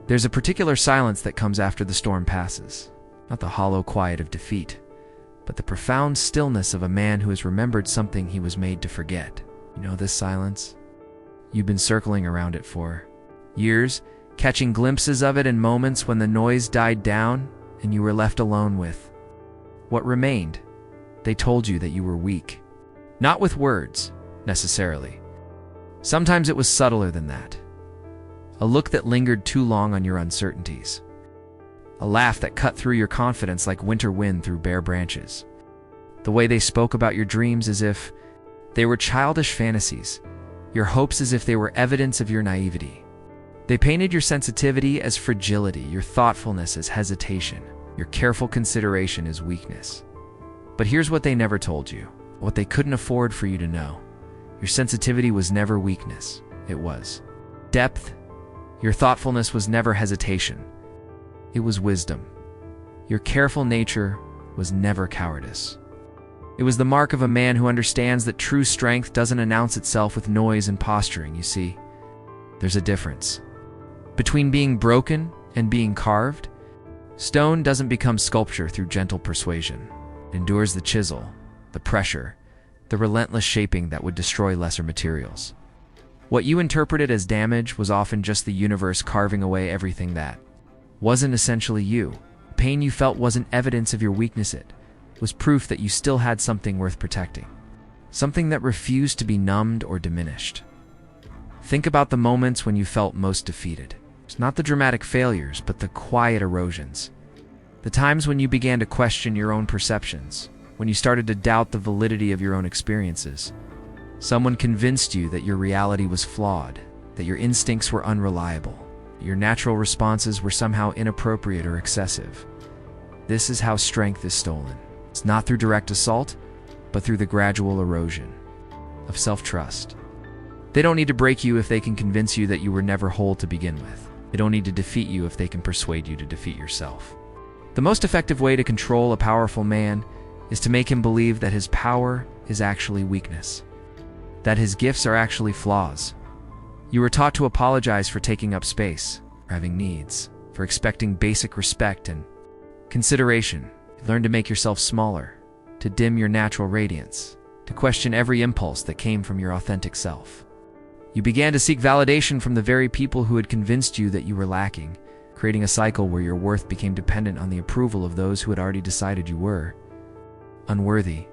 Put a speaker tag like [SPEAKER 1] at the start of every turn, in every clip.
[SPEAKER 1] There's a particular silence that comes after the storm passes, not the hollow quiet of defeat, but the profound stillness of a man who has remembered something he was made to forget. You know this silence? You've been circling around it for years, catching glimpses of it in moments when the noise died down and you were left alone with what remained. They told you that you were weak. Not with words, necessarily. Sometimes it was subtler than that. A look that lingered too long on your uncertainties. A laugh that cut through your confidence like winter wind through bare branches. The way they spoke about your dreams as if they were childish fantasies, your hopes as if they were evidence of your naivety. They painted your sensitivity as fragility, your thoughtfulness as hesitation, your careful consideration as weakness. But here's what they never told you, what they couldn't afford for you to know. Your sensitivity was never weakness, it was depth. Your thoughtfulness was never hesitation, it was wisdom. Your careful nature was never cowardice. It was the mark of a man who understands that true strength doesn't announce itself with noise and posturing, you see. There's a difference. Between being broken and being carved, stone doesn't become sculpture through gentle persuasion. It endures the chisel, the pressure, the relentless shaping that would destroy lesser materials. What you interpreted as damage was often just the universe carving away everything that wasn't essentially you. The pain you felt wasn't evidence of your weakness, it was proof that you still had something worth protecting. Something that refused to be numbed or diminished. Think about the moments when you felt most defeated. It's not the dramatic failures, but the quiet erosions. The times when you began to question your own perceptions, when you started to doubt the validity of your own experiences. Someone convinced you that your reality was flawed, that your instincts were unreliable, that your natural responses were somehow inappropriate or excessive. This is how strength is stolen. It's not through direct assault, but through the gradual erosion of self-trust. They don't need to break you if they can convince you that you were never whole to begin with. They don't need to defeat you if they can persuade you to defeat yourself. The most effective way to control a powerful man is to make him believe that his power is actually weakness, that his gifts are actually flaws. You were taught to apologize for taking up space, for having needs, for expecting basic respect and consideration. You learned to make yourself smaller, to dim your natural radiance, to question every impulse that came from your authentic self. You began to seek validation from the very people who had convinced you that you were lacking, creating a cycle where your worth became dependent on the approval of those who had already decided you were unworthy.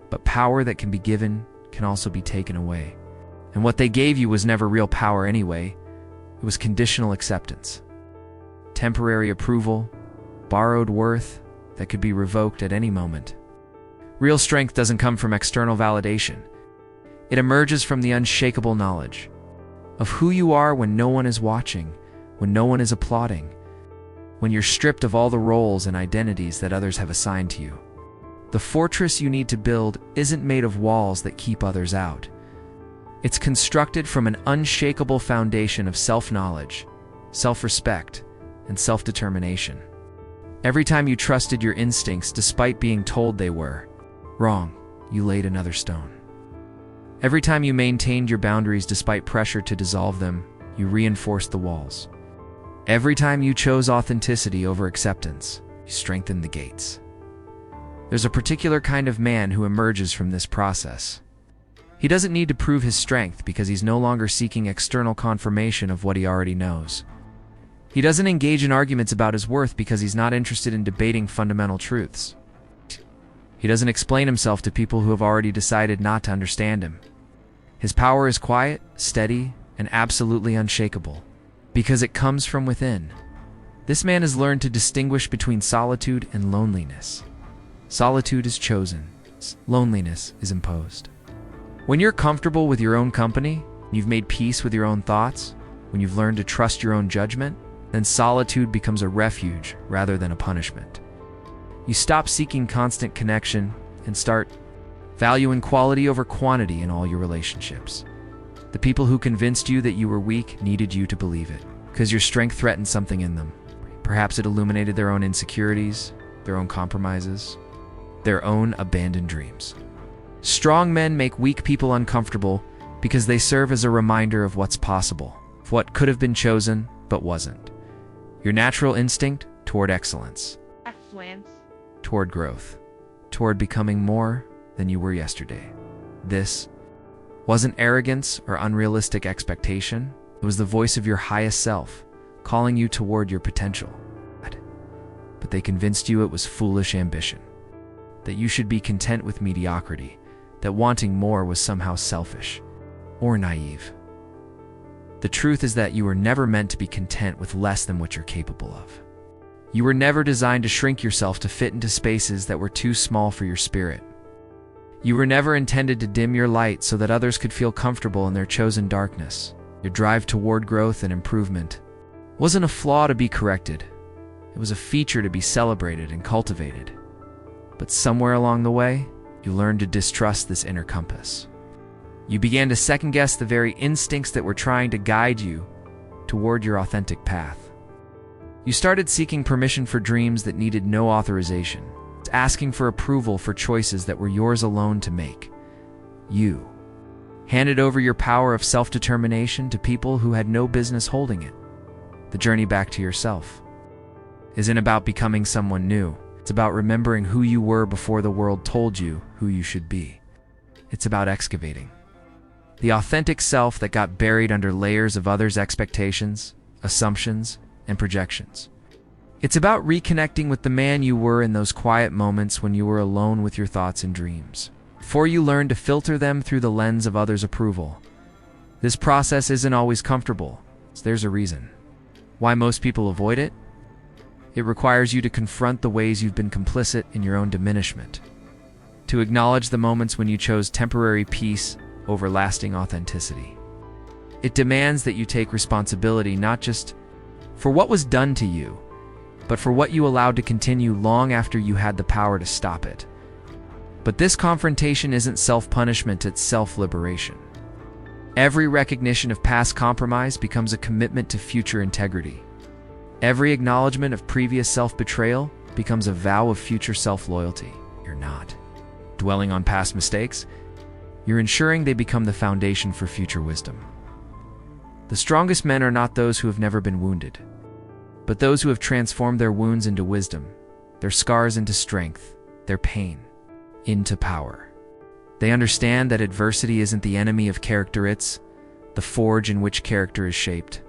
[SPEAKER 1] But power that can be given can also be taken away. And what they gave you was never real power anyway. It was conditional acceptance. Temporary approval, borrowed worth that could be revoked at any moment. Real strength doesn't come from external validation. It emerges from the unshakable knowledge of who you are when no one is watching, when no one is applauding, when you're stripped of all the roles and identities that others have assigned to you. The fortress you need to build isn't made of walls that keep others out. It's constructed from an unshakable foundation of self-knowledge, self-respect, and self-determination. Every time you trusted your instincts despite being told they were wrong, you laid another stone. Every time you maintained your boundaries despite pressure to dissolve them, you reinforced the walls. Every time you chose authenticity over acceptance, you strengthened the gates. There's a particular kind of man who emerges from this process. He doesn't need to prove his strength because he's no longer seeking external confirmation of what he already knows. He doesn't engage in arguments about his worth because he's not interested in debating fundamental truths. He doesn't explain himself to people who have already decided not to understand him. His power is quiet, steady, and absolutely unshakable because it comes from within. This man has learned to distinguish between solitude and loneliness. Solitude is chosen, loneliness is imposed. When you're comfortable with your own company, you've made peace with your own thoughts, when you've learned to trust your own judgment, then solitude becomes a refuge rather than a punishment. You stop seeking constant connection and start valuing quality over quantity in all your relationships. The people who convinced you that you were weak needed you to believe it, because your strength threatened something in them. Perhaps it illuminated their own insecurities, their own compromises, their own abandoned dreams. Strong men make weak people uncomfortable because they serve as a reminder of what's possible, of what could have been chosen but wasn't. Your natural instinct toward excellence,
[SPEAKER 2] Affluence.
[SPEAKER 1] toward growth, toward becoming more than you were yesterday. This wasn't arrogance or unrealistic expectation. It was the voice of your highest self, calling you toward your potential. But they convinced you it was foolish ambition, that you should be content with mediocrity, that wanting more was somehow selfish or naive. The truth is that you were never meant to be content with less than what you're capable of. You were never designed to shrink yourself to fit into spaces that were too small for your spirit. You were never intended to dim your light so that others could feel comfortable in their chosen darkness. Your drive toward growth and improvement wasn't a flaw to be corrected. It was a feature to be celebrated and cultivated. But somewhere along the way, you learned to distrust this inner compass. You began to second-guess the very instincts that were trying to guide you toward your authentic path. You started seeking permission for dreams that needed no authorization, asking for approval for choices that were yours alone to make. You handed over your power of self-determination to people who had no business holding it. The journey back to yourself isn't about becoming someone new. It's about remembering who you were before the world told you who you should be. It's about excavating the authentic self that got buried under layers of others' expectations, assumptions, and projections. It's about reconnecting with the man you were in those quiet moments when you were alone with your thoughts and dreams, before you learned to filter them through the lens of others' approval. This process isn't always comfortable, so there's a reason why most people avoid it. It requires you to confront the ways you've been complicit in your own diminishment, to acknowledge the moments when you chose temporary peace over lasting authenticity. It demands that you take responsibility not just for what was done to you, but for what you allowed to continue long after you had the power to stop it. But this confrontation isn't self-punishment, it's self-liberation. Every recognition of past compromise becomes a commitment to future integrity. Every acknowledgement of previous self-betrayal becomes a vow of future self-loyalty. You're not dwelling on past mistakes. You're ensuring they become the foundation for future wisdom. The strongest men are not those who have never been wounded, but those who have transformed their wounds into wisdom, their scars into strength, their pain into power. They understand that adversity isn't the enemy of character, it's the forge in which character is shaped.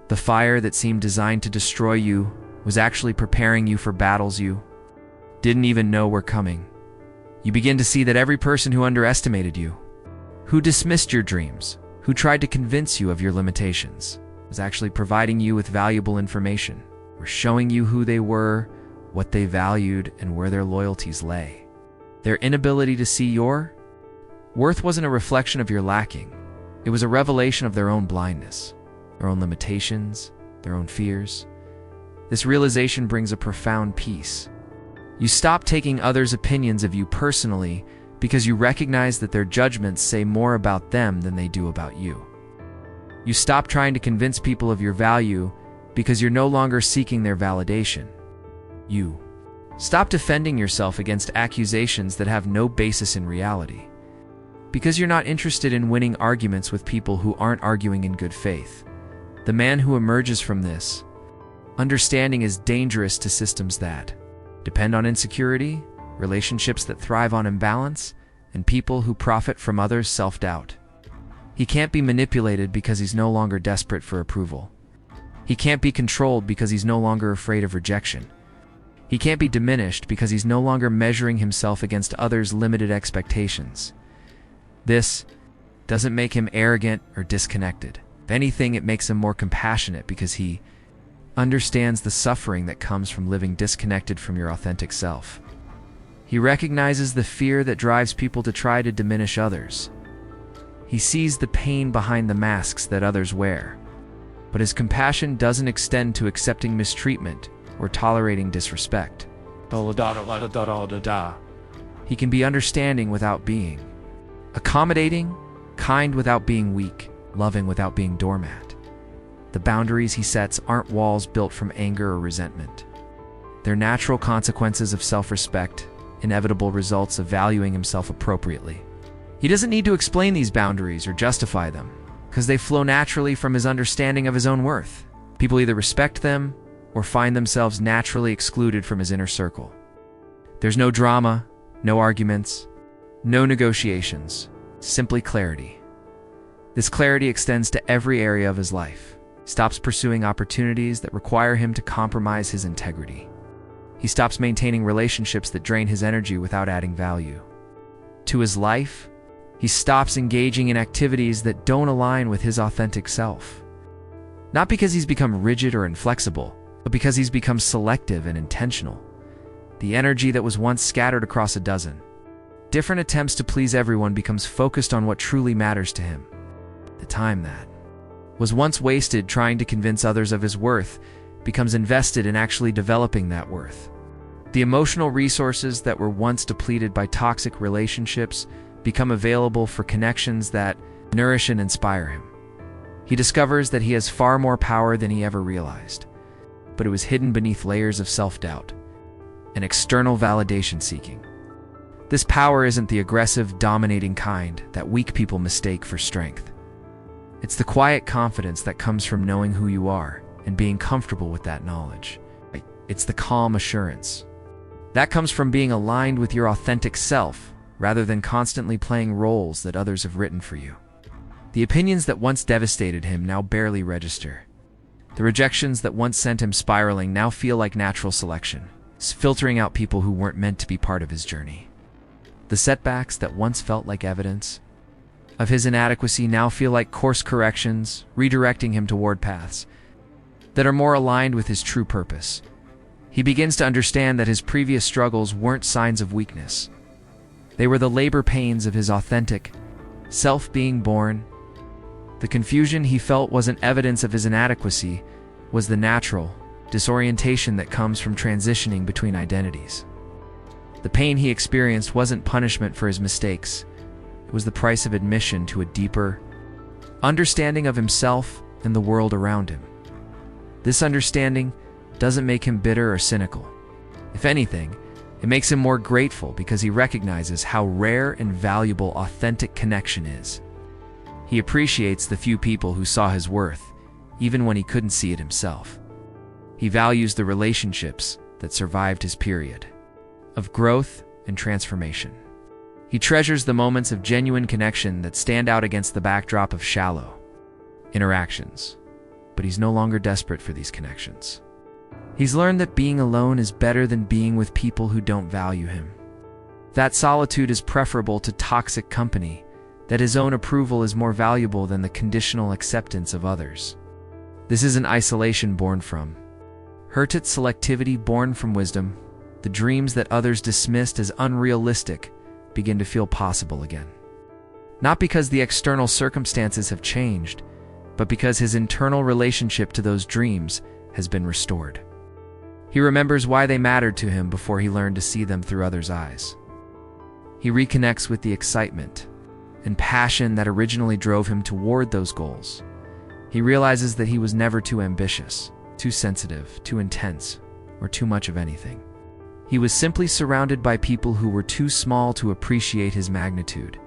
[SPEAKER 1] The fire that seemed designed to destroy you was actually preparing you for battles you didn't even know were coming. You begin to see that every person who underestimated you, who dismissed your dreams, who tried to convince you of your limitations, was actually providing you with valuable information, were showing you who they were, what they valued, and where their loyalties lay. Their inability to see your worth wasn't a reflection of your lacking. It was a revelation of their own blindness, their own limitations, their own fears. This realization brings a profound peace. You stop taking others' opinions of you personally because you recognize that their judgments say more about them than they do about you. You stop trying to convince people of your value because you're no longer seeking their validation. You stop defending yourself against accusations that have no basis in reality, because you're not interested in winning arguments with people who aren't arguing in good faith. The man who emerges from this understanding is dangerous to systems that depend on insecurity, relationships that thrive on imbalance, and people who profit from others' self-doubt. He can't be manipulated because he's no longer desperate for approval. He can't be controlled because he's no longer afraid of rejection. He can't be diminished because he's no longer measuring himself against others' limited expectations. This doesn't make him arrogant or disconnected. If anything, it makes him more compassionate because he understands the suffering that comes from living disconnected from your authentic self. He recognizes the fear that drives people to try to diminish others. He sees the pain behind the masks that others wear. But his compassion doesn't extend to accepting mistreatment or tolerating disrespect. He can be understanding without being accommodating, kind without being weak, loving without being doormat. The boundaries he sets aren't walls built from anger or resentment. They're natural consequences of self-respect, inevitable results of valuing himself appropriately. He doesn't need to explain these boundaries or justify them, because they flow naturally from his understanding of his own worth. People either respect them or find themselves naturally excluded from his inner circle. There's no drama, no arguments, no negotiations, simply clarity. This clarity extends to every area of his life. He stops pursuing opportunities that require him to compromise his integrity. He stops maintaining relationships that drain his energy without adding value to his life. He stops engaging in activities that don't align with his authentic self. Not because he's become rigid or inflexible, but because he's become selective and intentional. The energy that was once scattered across a dozen different attempts to please everyone becomes focused on what truly matters to him. The time that was once wasted trying to convince others of his worth becomes invested in actually developing that worth. The emotional resources that were once depleted by toxic relationships become available for connections that nourish and inspire him. He discovers that he has far more power than he ever realized, but it was hidden beneath layers of self-doubt and external validation seeking. This power isn't the aggressive, dominating kind that weak people mistake for strength. It's the quiet confidence that comes from knowing who you are and being comfortable with that knowledge. It's the calm assurance that comes from being aligned with your authentic self rather than constantly playing roles that others have written for you. The opinions that once devastated him now barely register. The rejections that once sent him spiraling now feel like natural selection, filtering out people who weren't meant to be part of his journey. The setbacks that once felt like evidence of his inadequacy now feel like course corrections, redirecting him toward paths that are more aligned with his true purpose. He begins to understand that his previous struggles weren't signs of weakness. They were the labor pains of his authentic self being born. The confusion he felt wasn't evidence of his inadequacy, was the natural disorientation that comes from transitioning between identities. The pain he experienced wasn't punishment for his mistakes. It was the price of admission to a deeper understanding of himself and the world around him. This understanding doesn't make him bitter or cynical. If anything, it makes him more grateful because he recognizes how rare and valuable authentic connection is. He appreciates the few people who saw his worth, even when he couldn't see it himself. He values the relationships that survived his period of growth and transformation. He treasures the moments of genuine connection that stand out against the backdrop of shallow interactions. But he's no longer desperate for these connections. He's learned that being alone is better than being with people who don't value him. That solitude is preferable to toxic company, that his own approval is more valuable than the conditional acceptance of others. This isn't isolation born from hurt, it's selectivity born from wisdom. The dreams that others dismissed as unrealistic begin to feel possible again. Not because the external circumstances have changed, but because his internal relationship to those dreams has been restored. He remembers why they mattered to him before he learned to see them through others' eyes. He reconnects with the excitement and passion that originally drove him toward those goals. He realizes that he was never too ambitious, too sensitive, too intense, or too much of anything. He was simply surrounded by people who were too small to appreciate his magnitude.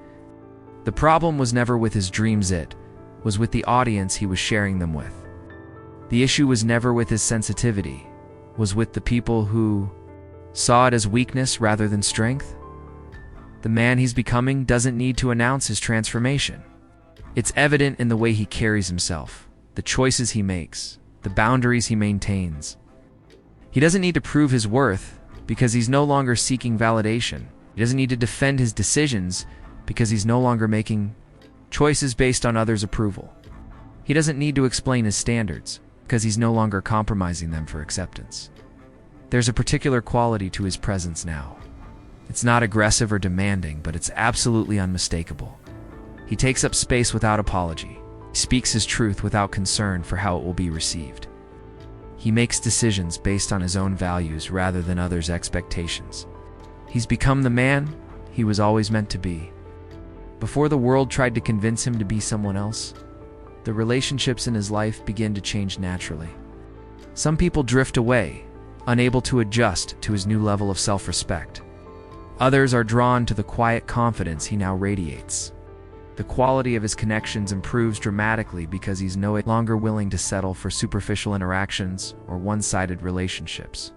[SPEAKER 1] The problem was never with his dreams, it was with the audience he was sharing them with. The issue was never with his sensitivity, was with the people who saw it as weakness rather than strength. The man he's becoming doesn't need to announce his transformation. It's evident in the way he carries himself, the choices he makes, the boundaries he maintains. He doesn't need to prove his worth because he's no longer seeking validation. He doesn't need to defend his decisions because he's no longer making choices based on others' approval. He doesn't need to explain his standards because he's no longer compromising them for acceptance. There's a particular quality to his presence now. It's not aggressive or demanding, but it's absolutely unmistakable. He takes up space without apology. He speaks his truth without concern for how it will be received. He makes decisions based on his own values rather than others' expectations. He's become the man he was always meant to be. Before the world tried to convince him to be someone else, the relationships in his life begin to change naturally. Some people drift away, unable to adjust to his new level of self-respect. Others are drawn to the quiet confidence he now radiates. The quality of his connections improves dramatically because he's no longer willing to settle for superficial interactions or one-sided relationships.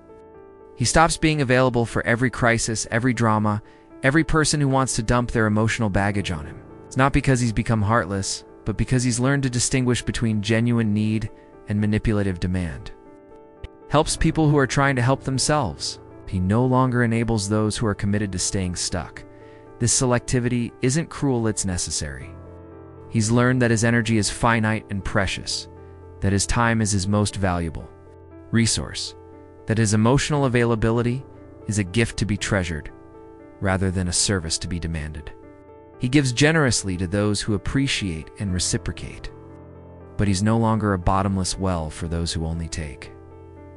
[SPEAKER 1] He stops being available for every crisis, every drama, every person who wants to dump their emotional baggage on him. It's not because he's become heartless, but because he's learned to distinguish between genuine need and manipulative demand. Helps people who are trying to help themselves. He no longer enables those who are committed to staying stuck. This selectivity isn't cruel, it's necessary. He's learned that his energy is finite and precious, that his time is his most valuable resource, that his emotional availability is a gift to be treasured, rather than a service to be demanded. He gives generously to those who appreciate and reciprocate, but he's no longer a bottomless well for those who only take.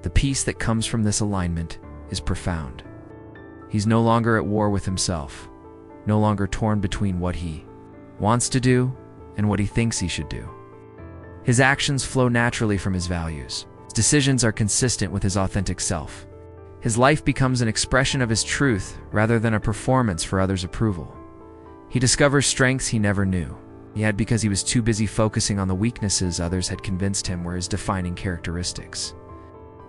[SPEAKER 1] The peace that comes from this alignment is profound. He's no longer at war with himself, no longer torn between what he wants to do and what he thinks he should do. His actions flow naturally from his values. His decisions are consistent with his authentic self. His life becomes an expression of his truth rather than a performance for others' approval. He discovers strengths he never knew he had because he was too busy focusing on the weaknesses others had convinced him were his defining characteristics.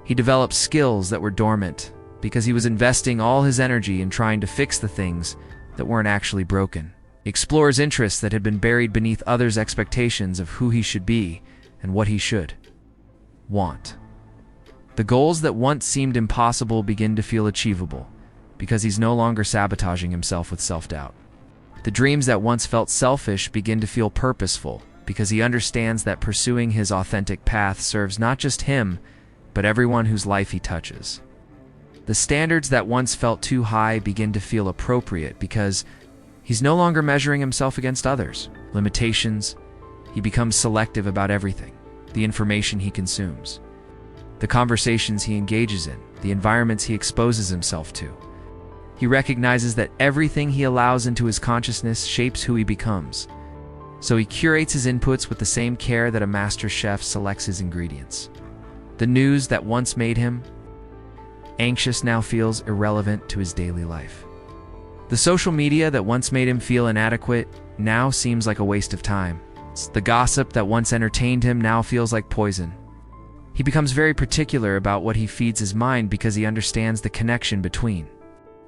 [SPEAKER 1] He develops skills that were dormant because he was investing all his energy in trying to fix the things that weren't actually broken. He explores interests that had been buried beneath others' expectations of who he should be and what he should want. The goals that once seemed impossible begin to feel achievable because he's no longer sabotaging himself with self-doubt. The dreams that once felt selfish begin to feel purposeful because he understands that pursuing his authentic path serves not just him, but everyone whose life he touches. The standards that once felt too high begin to feel appropriate because he's no longer measuring himself against others' limitations. He becomes selective about everything, the information he consumes, the conversations he engages in, the environments he exposes himself to. He recognizes that everything he allows into his consciousness shapes who he becomes. So he curates his inputs with the same care that a master chef selects his ingredients. The news that once made him anxious now feels irrelevant to his daily life. The social media that once made him feel inadequate now seems like a waste of time. The gossip that once entertained him now feels like poison. He becomes very particular about what he feeds his mind because he understands the connection between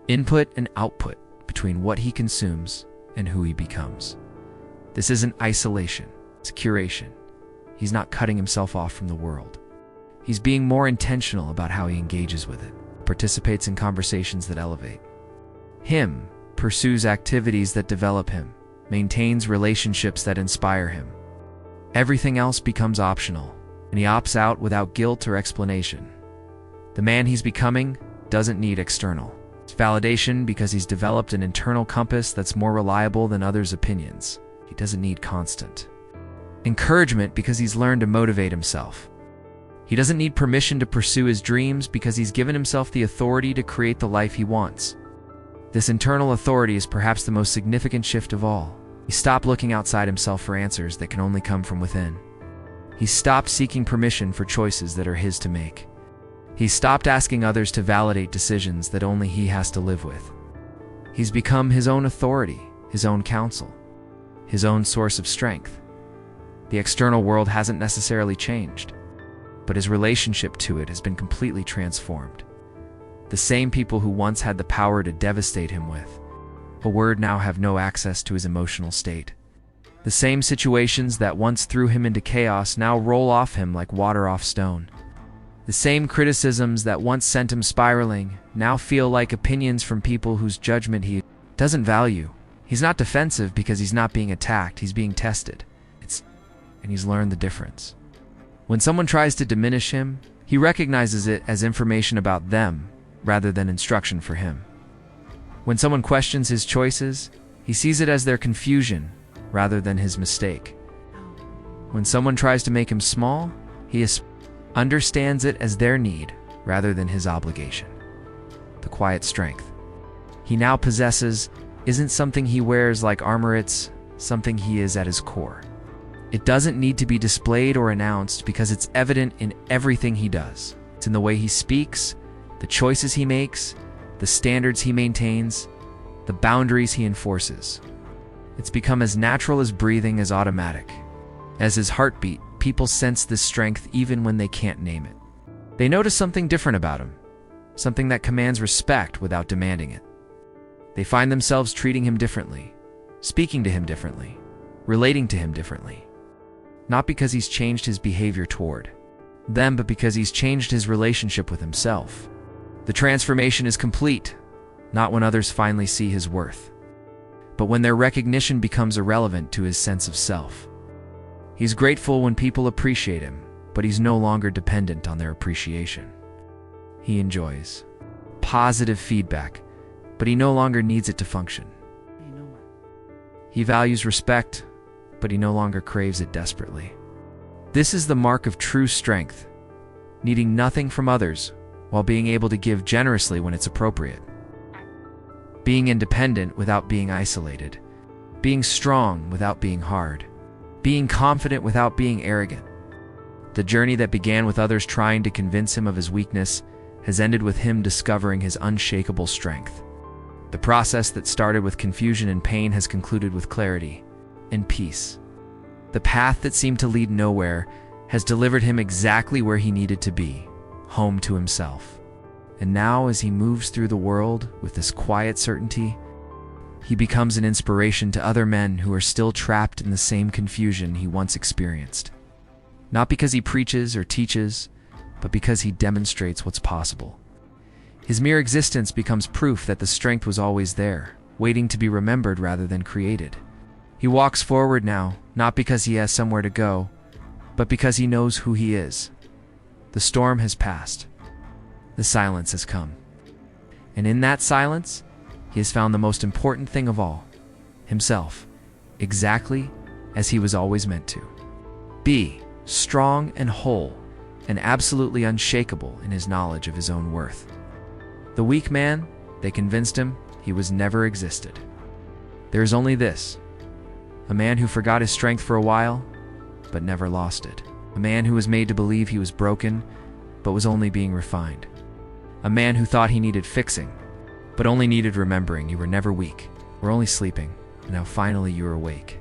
[SPEAKER 1] input and output, between what he consumes and who he becomes. This isn't isolation, it's curation. He's not cutting himself off from the world. He's being more intentional about how he engages with it, participates in conversations that elevate him, pursues activities that develop him, maintains relationships that inspire him. Everything else becomes optional, and he opts out without guilt or explanation. The man he's becoming doesn't need external validation because he's developed an internal compass that's more reliable than others' opinions. He doesn't need constant encouragement because he's learned to motivate himself. He doesn't need permission to pursue his dreams because he's given himself the authority to create the life he wants. This internal authority is perhaps the most significant shift of all. He stopped looking outside himself for answers that can only come from within. He stopped seeking permission for choices that are his to make. He stopped asking others to validate decisions that only he has to live with. He's become his own authority, his own counsel, his own source of strength. The external world hasn't necessarily changed, but his relationship to it has been completely transformed. The same people who once had the power to devastate him with a word now have no access to his emotional state. The same situations that once threw him into chaos now roll off him like water off stone. The same criticisms that once sent him spiraling now feel like opinions from people whose judgment he doesn't value. He's not defensive because he's not being attacked, he's being tested. And he's learned the difference. When someone tries to diminish him, he recognizes it as information about them rather than instruction for him. When someone questions his choices, he sees it as their confusion rather than his mistake. When someone tries to make him small, he understands it as their need rather than his obligation. The quiet strength he now possesses isn't something he wears like armor, it's something he is at his core. It doesn't need to be displayed or announced because it's evident in everything he does. It's in the way he speaks, the choices he makes, the standards he maintains, the boundaries he enforces. It's become as natural as breathing, as automatic. As his heartbeat, people sense this strength even when they can't name it. They notice something different about him, something that commands respect without demanding it. They find themselves treating him differently, speaking to him differently, relating to him differently. Not because he's changed his behavior toward them, but because he's changed his relationship with himself. The transformation is complete, not when others finally see his worth, but when their recognition becomes irrelevant to his sense of self. He's grateful when people appreciate him, but he's no longer dependent on their appreciation. He enjoys positive feedback, but he no longer needs it to function. He values respect, but he no longer craves it desperately. This is the mark of true strength, needing nothing from others while being able to give generously when it's appropriate. Being independent without being isolated. Being strong without being hard. Being confident without being arrogant. The journey that began with others trying to convince him of his weakness has ended with him discovering his unshakable strength. The process that started with confusion and pain has concluded with clarity and peace. The path that seemed to lead nowhere has delivered him exactly where he needed to be, home to himself. And now, as he moves through the world with this quiet certainty, he becomes an inspiration to other men who are still trapped in the same confusion he once experienced. Not because he preaches or teaches, but because he demonstrates what's possible. His mere existence becomes proof that the strength was always there, waiting to be remembered rather than created. He walks forward now, not because he has somewhere to go, but because he knows who he is. The storm has passed. The silence has come. And in that silence, he has found the most important thing of all, himself, exactly as he was always meant to be, strong and whole, and absolutely unshakable in his knowledge of his own worth. The weak man, they convinced him, he was never existed. There is only this: a man who forgot his strength for a while, but never lost it. A man who was made to believe he was broken, but was only being refined. A man who thought he needed fixing, but only needed remembering you were never weak, were only sleeping, and now finally you are awake.